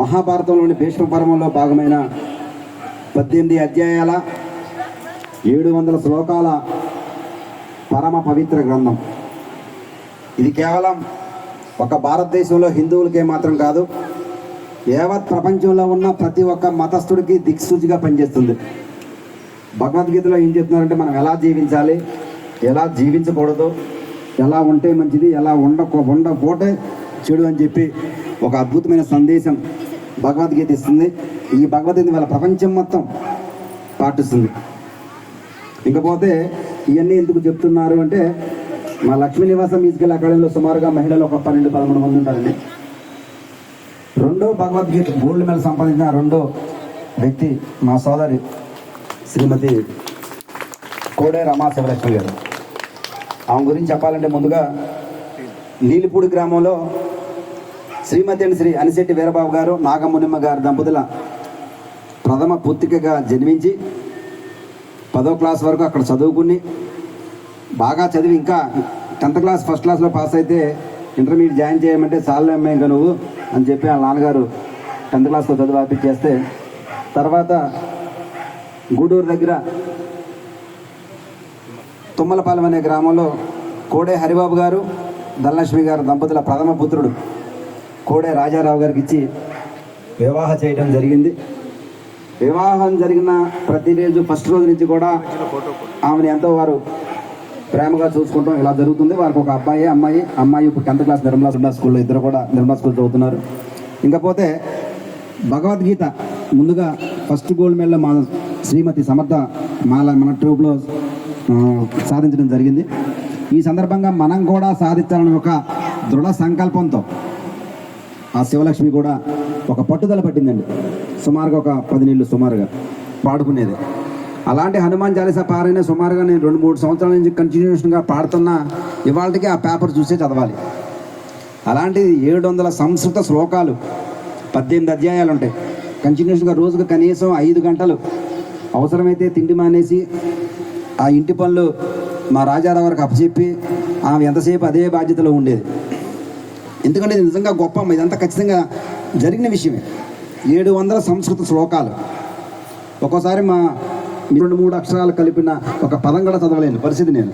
మహాభారతంలోని భీష్మ పర్వంలో భాగమైన 18 అధ్యాయాల 700 శ్లోకాల పరమ పవిత్ర గ్రంథం. ఇది కేవలం ఒక భారతదేశంలో హిందువులకే మాత్రం కాదు, యావత్ ప్రపంచంలో ఉన్న ప్రతి ఒక్క మతస్థుడికి దిక్సూచిగా పనిచేస్తుంది. భగవద్గీతలో ఏం చెప్తున్నారంటే మనం ఎలా జీవించాలి, ఎలా జీవించకూడదు, ఎలా ఉంటే మంచిది, ఎలా ఉండకపోతే చెడు అని చెప్పి ఒక అద్భుతమైన సందేశం భగవద్గీత ఇస్తుంది. ఈ భగవద్గీత వాళ్ళ ప్రపంచం మొత్తం పాటిస్తుంది. ఇకపోతే ఇవన్నీ ఎందుకు చెప్తున్నారు అంటే, మా లక్ష్మీ నివాసం మ్యూజికల్ అకాడమీలో సుమారుగా మహిళలు ఒక 12-13 మంది ఉంటారండి. రెండో భగవద్గీత గోల్డ్ మెడల్ సంపాదించిన రెండో వ్యక్తి మా సోదరి శ్రీమతి కోడే రమా శివలక్ష్మి గారు. ఆమె గురించి చెప్పాలంటే ముందుగా నీలిపూడి గ్రామంలో శ్రీమతి శ్రీ అనిశెట్టి వీరబాబు గారు, నాగమునిమ్మ గారు దంపతుల ప్రథమ పుత్రికగా జన్మించి 10వ క్లాస్ వరకు అక్కడ చదువుకుని బాగా చదివి ఇంకా 10th క్లాస్ ఫస్ట్ క్లాస్లో పాస్ అయితే ఇంటర్మీడియట్ జాయిన్ చేయమంటే చాలు అమ్మాయి ఇంకా నువ్వు అని చెప్పి వాళ్ళ నాన్నగారు 10th క్లాస్లో చదువు ఆపించేస్తే, తర్వాత గూడూరు దగ్గర తుమ్మలపాలెం అనే గ్రామంలో కోడే హరిబాబు గారు, ధనలక్ష్మి గారు దంపతుల ప్రథమ పుత్రుడు కోడే రాజారావు గారికి ఇచ్చి వివాహం చేయడం జరిగింది. వివాహం జరిగిన ప్రతిరోజు ఫస్ట్ రోజు నుంచి కూడా ఆమెను ఎంతో వారు ప్రేమగా చూసుకుంటాం ఇలా జరుగుతుంది. వారికి ఒక అమ్మాయి ఇప్పుడు 10th క్లాస్ నిర్మలా స్కూల్లో, ఇద్దరు కూడా నిర్మలా స్కూల్ చదువుతున్నారు. ఇంకపోతే భగవద్గీత ముందుగా ఫస్ట్ గోల్డ్ మెడల్ మా శ్రీమతి సమర్థ మన ట్రూప్లో సాధించడం జరిగింది. ఈ సందర్భంగా మనం కూడా సాధించాలని ఒక దృఢ సంకల్పంతో ఆ శివలక్ష్మి కూడా ఒక పట్టుదల పట్టిందండి. సుమారుగా ఒక 10 నెలలు సుమారుగా పాడుకునేది. అలాంటి హనుమాన్ చాలీసా పారైన సుమారుగా నేను 2-3 సంవత్సరాల నుంచి కంటిన్యూషన్గా పాడుతున్నా ఇవాళకి ఆ పేపర్ చూసే చదవాలి. అలాంటిది 700 సంస్కృత శ్లోకాలు, 18 అధ్యాయాలు ఉంటాయి. కంటిన్యూషన్గా రోజుకు కనీసం 5 గంటలు అవసరమైతే తిండి మానేసి ఆ ఇంటి పనులు మా రాజారావు గారికి అప్పచెప్పి ఆమె ఎంతసేపు అదే బాధ్యతలో ఉండేది. ఎందుకంటే ఇది నిజంగా గొప్ప, ఇదంతా ఖచ్చితంగా జరిగిన విషయమే. 700 సంస్కృత శ్లోకాలు. ఒక్కోసారి మా 2-3 అక్షరాలు కలిపిన ఒక పదం కూడా చదవలేని పరిస్థితి నేను.